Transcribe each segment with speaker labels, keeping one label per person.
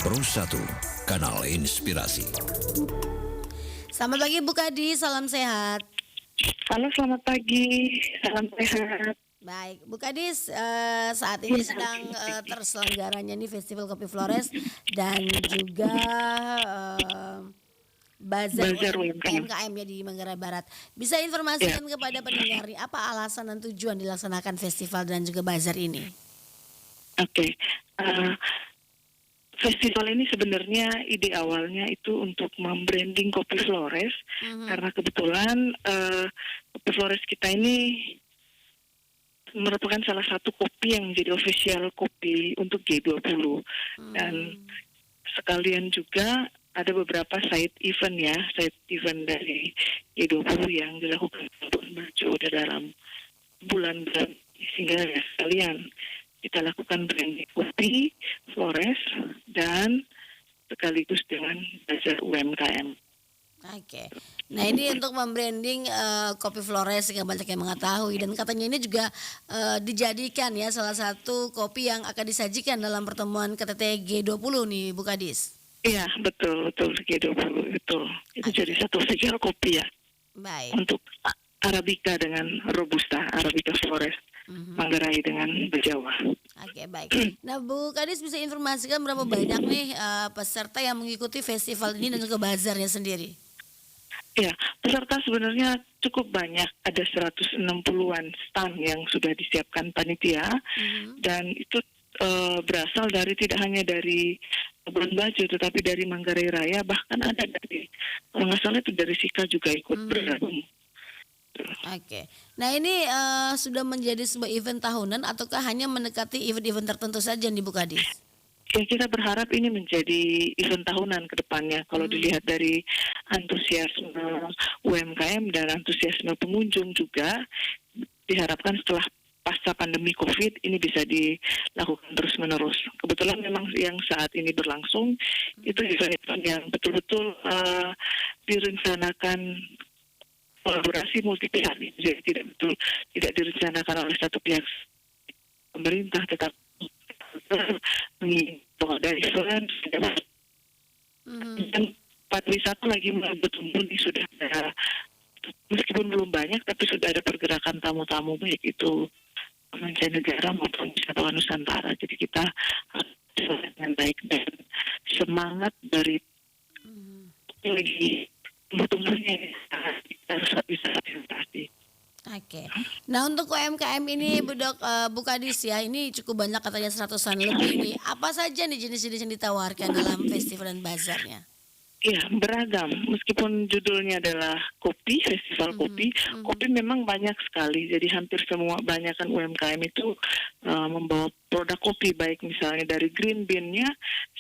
Speaker 1: Pro 1, Kanal Inspirasi.
Speaker 2: Selamat pagi Bu Kadi, salam sehat.
Speaker 3: Halo, selamat pagi. Salam sehat.
Speaker 2: Baik, Bu Kadis, saat ini sedang terselenggaranya nih Festival Kopi Flores dan juga Bazar
Speaker 3: Bazar UMKM.
Speaker 2: UMKM ya di Manggarai Barat. Bisa
Speaker 3: Ya,
Speaker 2: informasikan kepada pendengar nih, apa alasan dan tujuan dilaksanakan festival dan juga bazar ini?
Speaker 3: oke. Eh, Festival ini sebenarnya ide awalnya itu untuk membranding kopi Flores, karena kebetulan kopi Flores kita ini merupakan salah satu kopi yang menjadi official kopi untuk G20. Dan sekalian juga ada beberapa side event dari G20 yang dilakukan untuk maju dalam bulan-bulan, sehingga ya sekalian kita lakukan branding kopi Flores dan sekaligus dengan bazar UMKM.
Speaker 2: Oke. Nah ini untuk membranding kopi Flores sehingga banyak yang mengetahui dan katanya ini juga dijadikan ya salah satu kopi yang akan disajikan dalam pertemuan KTT G20 nih Bu Kadis.
Speaker 3: Iya, betul G20 betul. Itu jadi satu official kopi ya
Speaker 2: Baik.
Speaker 3: untuk Arabica dengan Robusta, Arabica Flores, Manggarai dengan Bejawa.
Speaker 2: Oke, baik. Nah Bu Kadis bisa informasikan berapa banyak nih peserta yang mengikuti festival ini dan juga bazarnya sendiri?
Speaker 3: Ya, peserta sebenarnya cukup banyak, ada 160-an stand yang sudah disiapkan panitia, dan itu berasal dari tidak hanya dari Labuan Bajo, tetapi dari Manggarai Raya, bahkan ada dari, kalau nggak salah itu dari Sika juga ikut bergabung.
Speaker 2: Oke. Nah ini sudah menjadi sebuah event tahunan ataukah hanya mendekati event-event tertentu saja nih Bu Kadis?
Speaker 3: Ya, kita berharap ini menjadi event tahunan ke depannya. Kalau dilihat dari antusiasme UMKM dan antusiasme pengunjung juga, diharapkan setelah pasca pandemi COVID ini bisa dilakukan terus-menerus. Kebetulan memang yang saat ini berlangsung itu event-event yang betul-betul direncanakan kolaborasi multi pihak, jadi tidak direncanakan oleh satu pihak pemerintah, tetapi dari event dan pariwisata lagi mulai bertumbuh nih, sudah ada, meskipun belum banyak tapi sudah ada pergerakan tamu-tamu baik itu mancanegara maupun wisatawan Nusantara. Jadi kita harus dengan baik dan semangat dari lagi tumbuhnya kita harus bisa adaptasi.
Speaker 2: Oke. Nah untuk UMKM ini Bu Kadis ya, ini cukup banyak katanya 100-an lebih nih. Apa saja nih jenis-jenis yang ditawarkan dalam festival dan bazarnya?
Speaker 3: Iya, beragam. Meskipun judulnya adalah kopi, festival kopi, kopi memang banyak sekali. Jadi hampir semua, banyakan UMKM itu membawa produk kopi, baik misalnya dari green bean-nya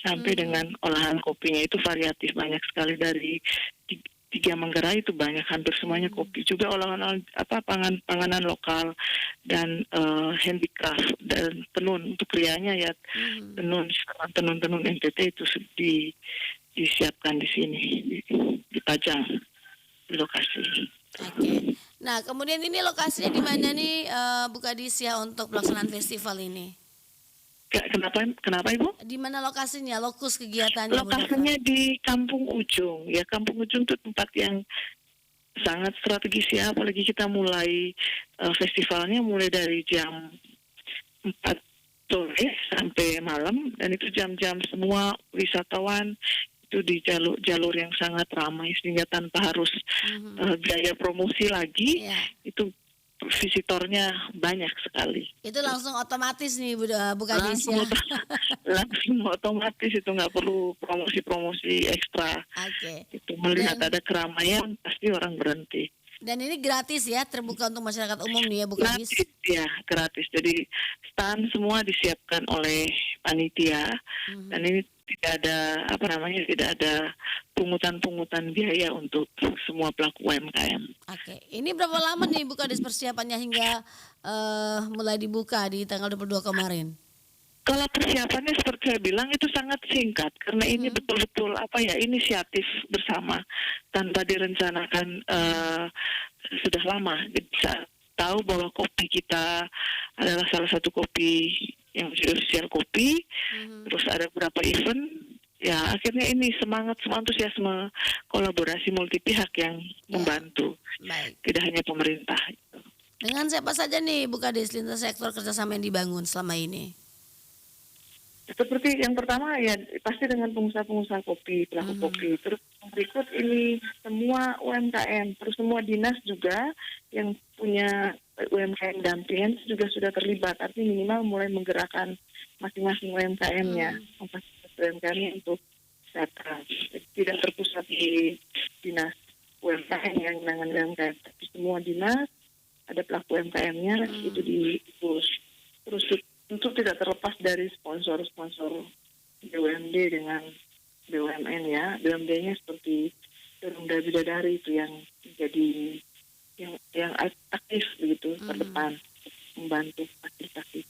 Speaker 3: sampai dengan olahan kopinya, itu variatif, banyak sekali. Dari tiga Manggarai itu banyak, hampir semuanya kopi. Juga olahan panganan lokal dan handicraft dan tenun untuk krianya ya, tenun NTT itu disiapkan di sini, dipajang di lokasi.
Speaker 2: Oke. Nah kemudian ini lokasinya di mana nih Bu Kadis ya untuk pelaksanaan festival ini?
Speaker 3: Kenapa Ibu?
Speaker 2: Di mana lokasinya, lokus kegiatannya?
Speaker 3: Lokasinya di Kampung Ujung. Ya, Kampung Ujung itu tempat yang sangat strategis ya, apalagi kita mulai festivalnya mulai dari jam 4 sore sampai malam, dan itu jam-jam semua wisatawan itu di jalur yang sangat ramai, sehingga tanpa harus biaya promosi lagi, itu visitornya banyak sekali.
Speaker 2: Itu langsung otomatis nih Bu Kadis ya.
Speaker 3: Langsung otomatis, itu nggak perlu promosi ekstra.
Speaker 2: Oke.
Speaker 3: Itu melihat ada keramaian pasti orang berhenti.
Speaker 2: Dan ini gratis ya, terbuka untuk masyarakat umum nih ya Bu Kadis.
Speaker 3: Gratis ya, gratis. Jadi stand semua disiapkan oleh panitia, dan ini tidak ada pungutan biaya untuk semua pelaku UMKM.
Speaker 2: Oke, ini berapa lama nih Bu Kadis persiapannya hingga mulai dibuka di tanggal 22 kemarin?
Speaker 3: Kalau persiapannya seperti saya bilang itu sangat singkat, karena ini betul-betul inisiatif bersama tanpa direncanakan sudah lama. Jadi bisa tahu bahwa kopi kita adalah salah satu kopi yang menjadi official kopi, terus ada beberapa event ya akhirnya ini semangat antusiasme kolaborasi multi pihak yang membantu,
Speaker 2: Baik.
Speaker 3: tidak hanya pemerintah.
Speaker 2: Dengan siapa saja nih Bu Kadis lintas sektor kerjasama yang dibangun selama ini?
Speaker 3: Seperti yang pertama ya pasti dengan pengusaha-pengusaha kopi, pelaku kopi. Terus yang berikut ini semua UMKM, terus semua dinas juga yang punya UMKM dampingan juga sudah terlibat. Artinya minimal mulai menggerakkan masing-masing UMKM-nya, memfasilitasi UMKM-nya untuk data. Tidak terpusat di dinas UMKM yang menangani UMKM, tapi semua dinas ada pelaku UMKM-nya itu diurus. Terus tentu tidak terlepas dari sponsor-sponsor BUMD dengan BUMN ya. BUMD-nya seperti Garuda Bidadari itu yang jadi yang aktif begitu terdepan membantu fasilitasi.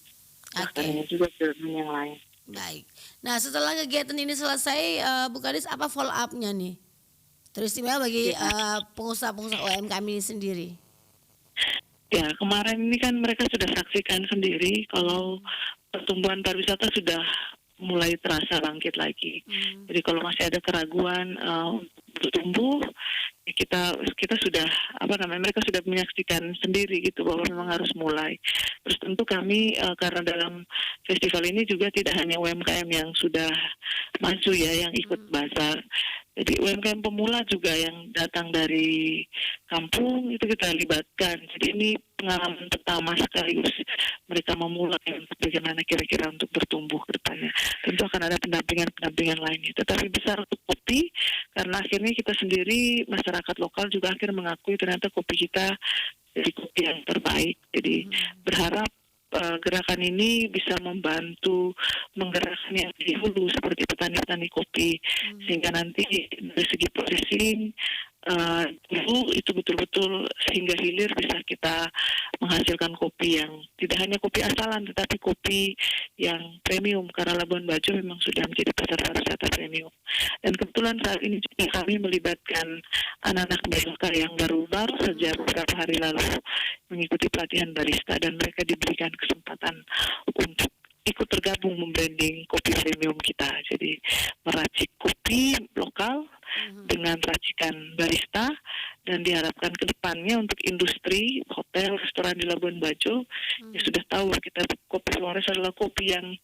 Speaker 3: Bahkan juga BUMN yang lain.
Speaker 2: Baik. Nah, setelah kegiatan ini selesai, Bu Kadis, apa follow up-nya nih? Teristimewa bagi pengusaha-pengusaha UMKM ini sendiri.
Speaker 3: Ya, kemarin ini kan mereka sudah saksikan sendiri kalau pertumbuhan pariwisata sudah mulai terasa bangkit lagi. Jadi kalau masih ada keraguan untuk bertumbuh, ya kita sudah mereka sudah menyaksikan sendiri gitu bahwa memang harus mulai. Terus tentu kami karena dalam festival ini juga tidak hanya UMKM yang sudah maju ya yang ikut bazar. Jadi UMKM pemula juga yang datang dari kampung itu kita libatkan. Jadi ini pengalaman pertama sekaligus mereka memulai untuk bagaimana kira-kira untuk bertumbuh ke depannya. Tentu akan ada pendampingan lainnya. Tetapi besar untuk kopi karena akhirnya kita sendiri masyarakat lokal juga akhirnya mengakui ternyata kopi kita jadi kopi yang terbaik. Jadi berharap gerakan ini bisa membantu menggerakkan yang di hulu seperti petani-petani kopi sehingga nanti dari segi processing dulu itu betul-betul sehingga hilir bisa kita menghasilkan kopi yang tidak hanya kopi asalan tetapi kopi yang premium karena Labuan Bajo memang sudah menjadi pasar pariwisata premium. Dan kebetulan saat ini juga kami melibatkan anak-anak BLK yang baru saja beberapa hari lalu mengikuti pelatihan barista dan mereka diberikan kesempatan untuk ikut tergabung membranding kopi premium kita. Jadi meracik kopi lokal dengan racikan barista dan diharapkan ke depannya untuk industri hotel, restoran di Labuan Bajo ya sudah tahu kita kopi Flores adalah kopi yang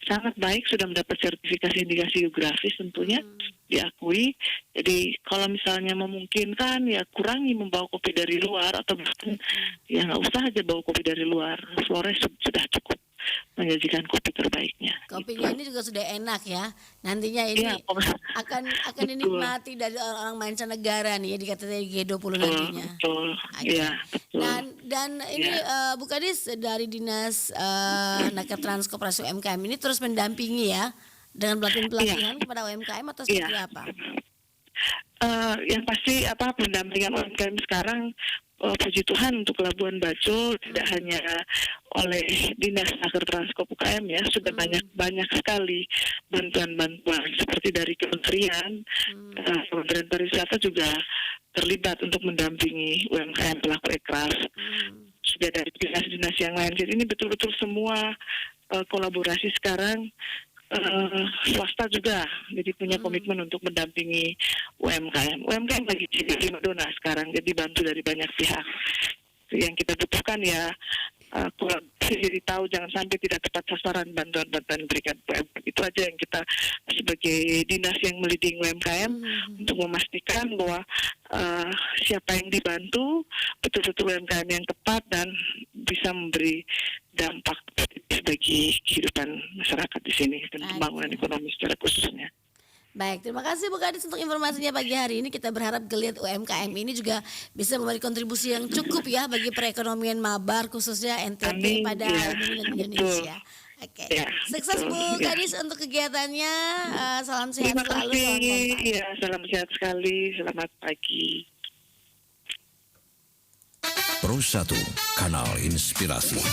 Speaker 3: sangat baik, sudah mendapat sertifikasi indikasi geografis tentunya diakui. Jadi kalau misalnya memungkinkan ya kurangi membawa kopi dari luar atau bahkan ya nggak usah aja bawa kopi dari luar. Flores sudah cukup menyajikan kopi terbaiknya.
Speaker 2: Kopinya ini juga sudah enak ya. Nantinya ini akan dinikmati dari orang mancanegara nih ya di KTT G20 nantinya.
Speaker 3: Betul. Iya, betul.
Speaker 2: Dan ini Bu Kadis dari Dinas Naker Trans Koperasi UMKM ini terus mendampingi ya dengan pelatihan kepada UMKM atau seperti apa?
Speaker 3: Yang pasti pendampingan UMKM sekarang puji Tuhan untuk Labuan Bajo tidak hanya oleh Dinas Naker Transkop UKM ya sudah banyak sekali bantuan-bantuan seperti dari Kementerian Pariwisata juga terlibat untuk mendampingi UMKM pelaku ekraf sudah dari dinas-dinas yang lain. Jadi ini betul-betul semua kolaborasi sekarang. Swasta juga jadi punya komitmen untuk mendampingi UMKM. UMKM lagi jadi primadona sekarang, jadi bantu dari banyak pihak. Yang kita butuhkan ya jadi tahu jangan sampai tidak tepat sasaran bantuan-bantuan diberikan UMKM. Itu aja yang kita sebagai dinas yang meliding UMKM untuk memastikan bahwa siapa yang dibantu betul-betul UMKM yang tepat dan bisa memberi dampak bagi kehidupan masyarakat di sini dan pembangunan ekonomi secara khususnya.
Speaker 2: Baik, terima kasih Bu Kadis untuk informasinya pagi hari ini. Kita berharap geliat UMKM ini juga bisa memberi kontribusi yang cukup ya bagi perekonomian Mabar khususnya NTT pada Indonesia. Oke. Ya, sukses betul, Bu Kadis untuk kegiatannya. Salam sehat selalu.
Speaker 3: Iya, salam sehat sekali. Selamat pagi.
Speaker 1: Pro 1 Kanal Inspirasi.